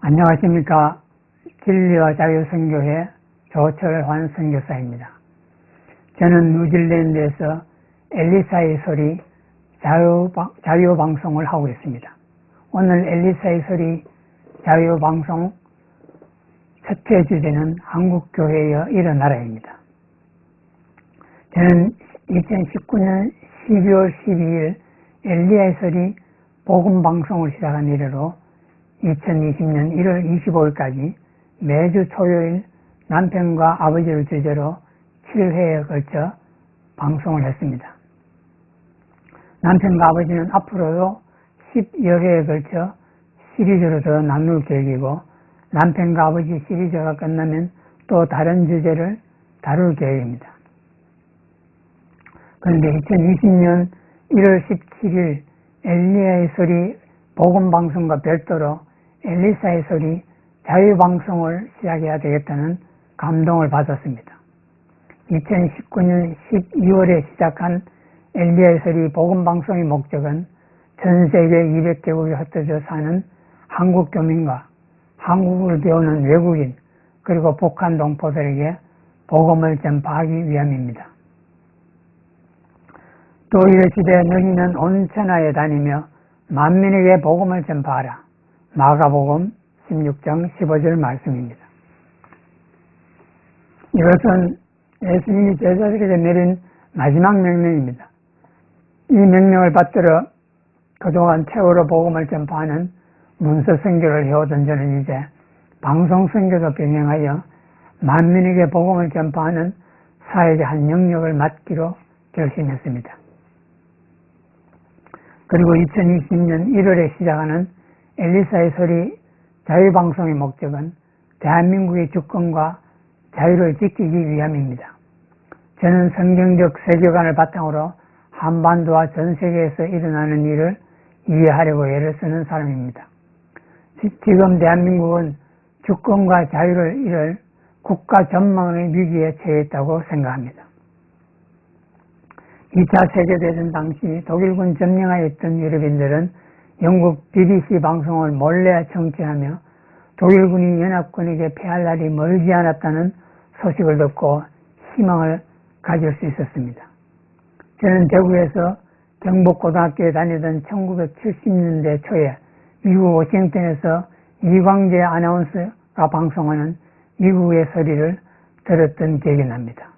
안녕하십니까. 진리와 자유 선교회 조철환 선교사입니다. 저는 뉴질랜드에서 엘리사의 소리 자유 방송을 하고 있습니다. 오늘 엘리사의 소리 자유 방송 첫째 주제는 한국교회의 일어나라입니다. 저는 2019년 12월 12일 엘리야의 소리 복음 방송을 시작한 이래로 2020년 1월 25일까지 매주 토요일 남편과 아버지를 주제로 7회에 걸쳐 방송을 했습니다. 남편과 아버지는 앞으로도 10여 회에 걸쳐 시리즈로 더 나눌 계획이고, 남편과 아버지 시리즈가 끝나면 또 다른 주제를 다룰 계획입니다. 그런데 2020년 1월 17일 엘리야의 소리 복음 방송과 별도로 엘리사의 소리 자유방송을 시작해야 되겠다는 감동을 받았습니다. 2019년 12월에 시작한 엘리야의 소리 복음 방송의 목적은 전 세계 200개국에 흩어져 사는 한국 교민과 한국어를 배우는 외국인, 그리고 북한 동포들에게 복음을 전파하기 위함입니다. 또 이르시되 너희는 온 천하에 다니며 만민에게 복음을 전파하라. 마가복음 16장 15절 말씀입니다. 이것은 예수님이 제자들에게 내린 마지막 명령입니다. 이 명령을 받들어 그동안 최후로 복음을 전파하는 문서 선교를 해오던 저는 이제 방송 선교도 병행하여 만민에게 복음을 전파하는 사역의 한 영역을 맡기로 결심했습니다. 그리고 2020년 1월에 시작하는 엘리사의 소리 자유방송의 목적은 대한민국의 주권과 자유를 지키기 위함입니다. 저는 성경적 세계관을 바탕으로 한반도와 전 세계에서 일어나는 일을 이해하려고 애를 쓰는 사람입니다. 지금 대한민국은 주권과 자유를 잃을 국가 전망의 위기에 처했다고 생각합니다. 2차 세계대전 당시 독일군 점령하에 있던 유럽인들은 영국 BBC 방송을 몰래 청취하며 독일군이 연합군에게 패할 날이 멀지 않았다는 소식을 듣고 희망을 가질 수 있었습니다. 저는 대구에서 경북고등학교에 다니던 1970년대 초에 미국 워싱턴에서 이광재 아나운서가 방송하는 미국의 소리를 들었던 기억이 납니다.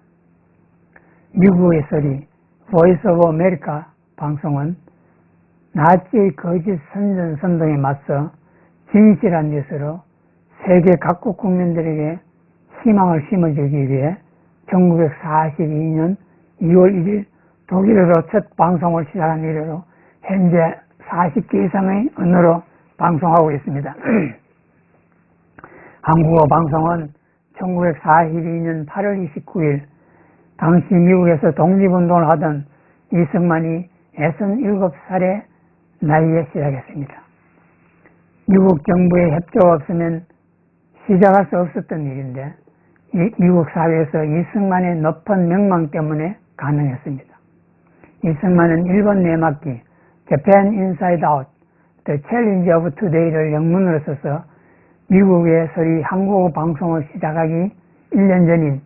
미국의 소리 보이스 오브 아메리카 방송은 나치의 거짓 선전 선동에 맞서 진실한 뉴스로 세계 각국 국민들에게 희망을 심어주기 위해 1942년 2월 1일 독일어로 첫 방송을 시작한 이래로 현재 40개 이상의 언어로 방송하고 있습니다. 한국어 방송은 1942년 8월 29일 당시 미국에서 독립운동을 하던 이승만이 67살의 나이에 시작했습니다. 미국 정부의 협조가 없으면 시작할 수 없었던 일인데 미국 사회에서 이승만의 높은 명망 때문에 가능했습니다. 이승만은 일본 내막기 Japan Inside Out, The Challenge of Today를 영문으로 써서 미국의 소리 한국어 방송을 시작하기 1년 전인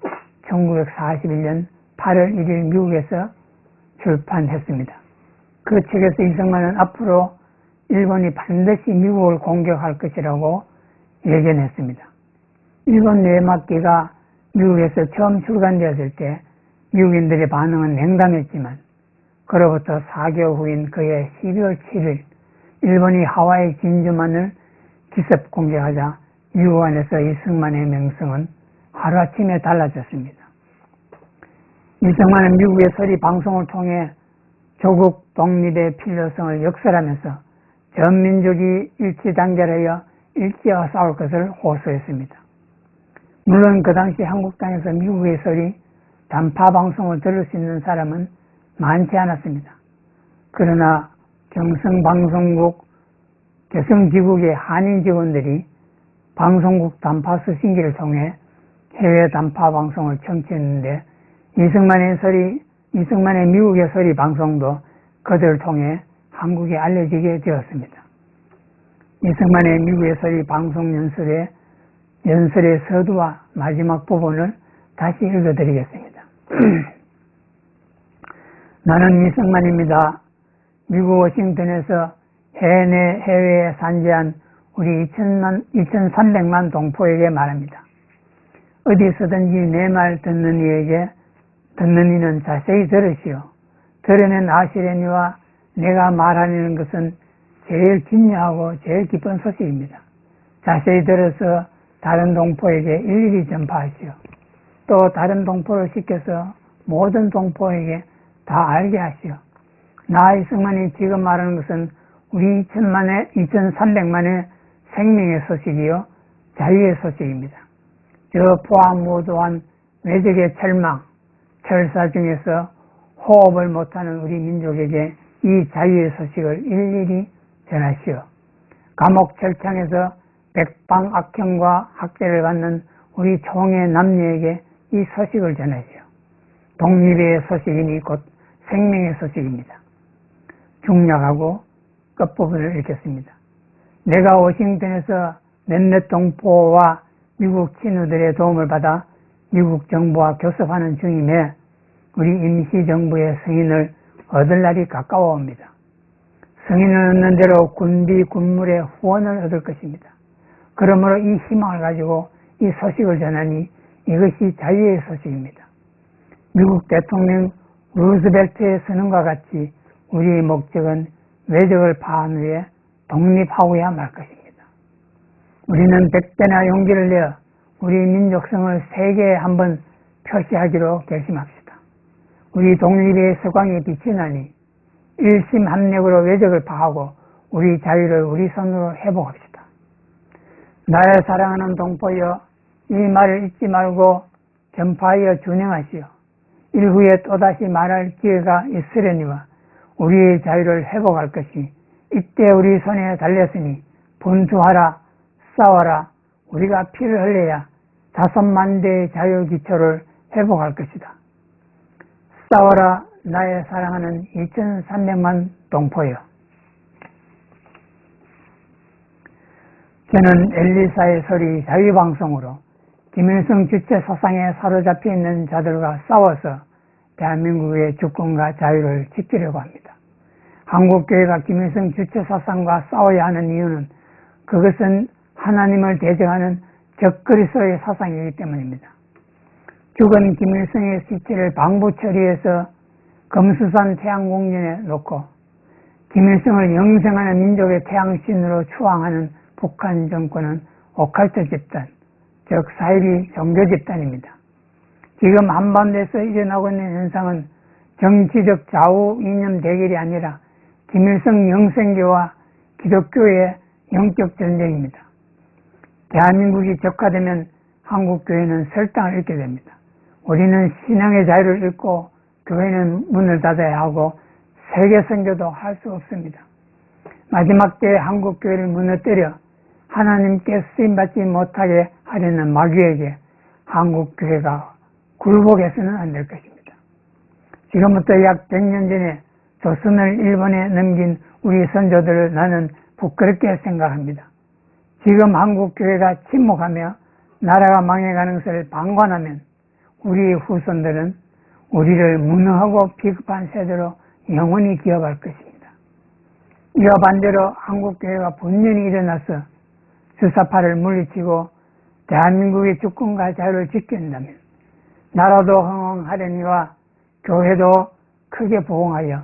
1941년 8월 1일 미국에서 출판했습니다. 그 책에서 이승만은 앞으로 일본이 반드시 미국을 공격할 것이라고 예견했습니다. 일본 내막기가 미국에서 처음 출간되었을 때 미국인들의 반응은 냉담했지만 그로부터 4개월 후인 그해 12월 7일 일본이 하와이 진주만을 기습 공격하자 미국 안에서 이승만의 명성은 하루아침에 달라졌습니다. 이승만은 미국의 소리 방송을 통해 조국 독립의 필요성을 역설하면서 전민족이 일치단결하여 일제와 싸울 것을 호소했습니다. 물론 그 당시 한국 땅에서 미국의 소리 단파 방송을 들을 수 있는 사람은 많지 않았습니다. 그러나 경성방송국 개성지국의 한인 직원들이 방송국 단파 수신기를 통해 해외 단파 방송을 청취했는데 이승만의 미국의 소리 방송도 그들을 통해 한국에 알려지게 되었습니다. 이승만의 미국의 소리 방송 연설의 서두와 마지막 부분을 다시 읽어드리겠습니다. 나는 이승만입니다. 미국 워싱턴에서 해외에 산재한 우리 2300만 동포에게 말합니다. 어디서든지 내 말 듣는 이는 자세히 들으시오. 들으면 아시려니와 내가 말하는 것은 제일 중요하고 제일 기쁜 소식입니다. 자세히 들어서 다른 동포에게 일일이 전파하시오. 또 다른 동포를 시켜서 모든 동포에게 다 알게 하시오. 나 이승만이 지금 말하는 것은 우리 2300만의 생명의 소식이요 자유의 소식입니다. 저 포함무도한 외적의 철사 중에서 호흡을 못하는 우리 민족에게 이 자유의 소식을 일일이 전하시오. 감옥 철창에서 백방악형과 학대를 받는 우리 총의 남녀에게 이 소식을 전하시오. 독립의 소식이니 곧 생명의 소식입니다. 중략하고 끝부분을 읽겠습니다. 내가 워싱턴에서 몇몇 동포와 미국 친구들의 도움을 받아 미국 정부와 교섭하는 중임에 우리 임시정부의 승인을 얻을 날이 가까워옵니다. 승인을 얻는 대로 군비 군물의 후원을 얻을 것입니다. 그러므로 이 희망을 가지고 이 소식을 전하니 이것이 자유의 소식입니다. 미국 대통령 루즈벨트의 선언과 같이 우리의 목적은 외적을 파한 후에 독립하고야 말 것입니다. 우리는 100배나 용기를 내어 우리 민족성을 세계에 한번 표시하기로 결심합시다. 우리 독립의 서광이 빛이 나니 일심합력으로 외적을 파하고 우리 자유를 우리 손으로 회복합시다. 나의 사랑하는 동포여, 이 말을 잊지 말고 전파하여 준행하시오. 일후에 또다시 말할 기회가 있으려니와 우리의 자유를 회복할 것이 이때 우리 손에 달렸으니 분투하라, 싸워라. 우리가 피를 흘려야 5만 대의 자유 기초를 회복할 것이다. 싸워라, 나의 사랑하는 2300만 동포여. 저는 엘리사의 소리 자유방송으로 김일성 주체 사상에 사로잡혀 있는 자들과 싸워서 대한민국의 주권과 자유를 지키려고 합니다. 한국교회가 김일성 주체 사상과 싸워야 하는 이유는 그것은 하나님을 대적하는 적그리스도의 사상이기 때문입니다. 죽은 김일성의 시체를 방부 처리해서 금수산 태양공전에 놓고 김일성을 영생하는 민족의 태양신으로 추앙하는 북한 정권은 오컬트 집단, 즉 사이비 종교 집단입니다. 지금 한반도에서 일어나고 있는 현상은 정치적 좌우 이념 대결이 아니라 김일성 영생교와 기독교의 영적 전쟁입니다. 대한민국이 적화되면 한국교회는 설당을 잃게 됩니다. 우리는 신앙의 자유를 잃고 교회는 문을 닫아야 하고 세계 선교도 할 수 없습니다. 마지막 때에 한국교회를 무너뜨려 하나님께 쓰임받지 못하게 하려는 마귀에게 한국교회가 굴복해서는 안 될 것입니다. 지금부터 약 100년 전에 조선을 일본에 넘긴 우리 선조들을 나는 부끄럽게 생각합니다. 지금 한국교회가 침묵하며 나라가 망해가는 것을 방관하면 우리의 후손들은 우리를 무능하고 비겁한 세대로 영원히 기억할 것입니다. 이와 반대로 한국교회가 분명히 일어나서 주사파를 물리치고 대한민국의 주권과 자유를 지킨다면 나라도 흥왕하려니와 교회도 크게 부흥하여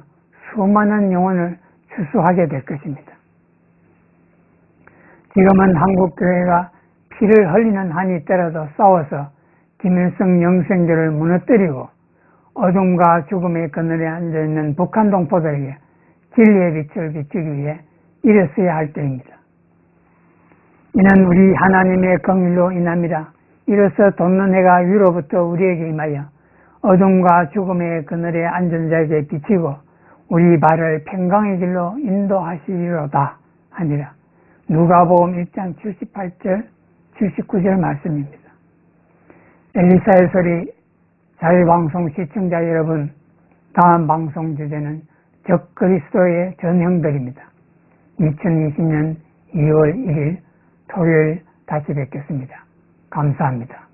수많은 영혼을 추수하게 될 것입니다. 지금은 한국교회가 피를 흘리는 한이 있더라도 싸워서 김일성 영생교를 무너뜨리고 어둠과 죽음의 그늘에 앉아있는 북한 동포들에게 진리의 빛을 비추기 위해 일어서야 할 때입니다. 이는 우리 하나님의 긍휼로 인함이라. 이로써 돋는 해가 위로부터 우리에게 임하여 어둠과 죽음의 그늘에 앉은 자에게 비치고 우리 발을 평강의 길로 인도하시리로다 하니라. 누가복음 1장 78절 79절 말씀입니다. 엘리사의 소리 자유방송 시청자 여러분, 다음 방송 주제는 적그리스도의 전형들입니다. 2020년 2월 1일 토요일 다시 뵙겠습니다. 감사합니다.